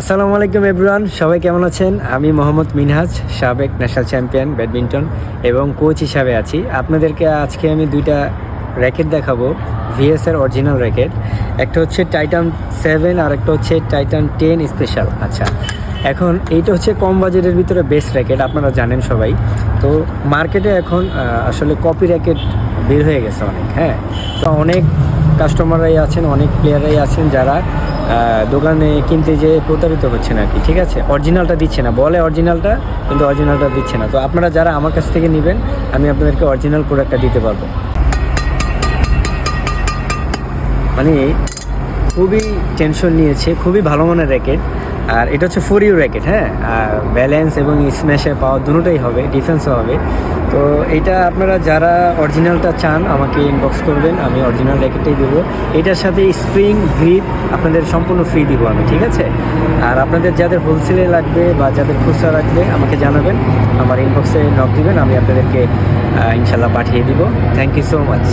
আসসালামু আলাইকুম এভরিওয়ান, সবাই কেমন আছেন? আমি মোহাম্মদ মিনহাজ, সাবেক ন্যাশনাল চ্যাম্পিয়ন ব্যাডমিন্টন এবং কোচ হিসাবে আছি। আপনাদেরকে আজকে আমি দুইটা র্যাকেট দেখাবো, ভিএসের অরিজিনাল র্যাকেট। একটা হচ্ছে টাইটান 7 আর একটা হচ্ছে টাইটান 10 স্পেশাল। আচ্ছা, এখন এইটা হচ্ছে কম বাজেটের ভিতরে বেস্ট র্যাকেট, আপনারা জানেন সবাই। তো মার্কেটে এখন আসলে কপি র্যাকেট বের হয়ে গেছে অনেক। হ্যাঁ, তো অনেক কাস্টমাররাই আছেন, অনেক প্লেয়াররাই আছেন যারা দোকানে কিনতে যেয়ে প্রতারিত হচ্ছেন আর কি। ঠিক আছে, অরিজিনালটা দিচ্ছে না, বলে অরিজিনালটা, কিন্তু অরিজিনালটা দিচ্ছে না। তো আপনারা যারা আমার কাছ থেকে নেবেন, আমি আপনাদেরকে অরিজিনাল প্রোডাক্টটা দিতে পারবো। মানে খুবই টেনশন নিয়েছে, খুবই ভালো মানের র্যাকেট। আর এটা হচ্ছে 4U র্যাকেট। হ্যাঁ, ব্যালেন্স এবং স্ম্যাশের পাওয়ার দুটোই হবে, ডিফেন্সও হবে। তো এইটা আপনারা যারা অরিজিনালটা চান আমাকে ইনবক্স করবেন, আমি অরিজিনাল র্যাকেটটাই দেবো। এটার সাথে স্প্রিং গ্রিপ আপনাদের সম্পূর্ণ ফ্রি দিব আমি, ঠিক আছে? আর আপনাদের যাদের হোলসেলে লাগবে বা যাদের খুচরা লাগবে আমাকে জানাবেন, আমার ইনবক্সে নক দিবেন, আমি আপনাদেরকে ইনশাল্লাহ পাঠিয়ে দিব। Thank you so much.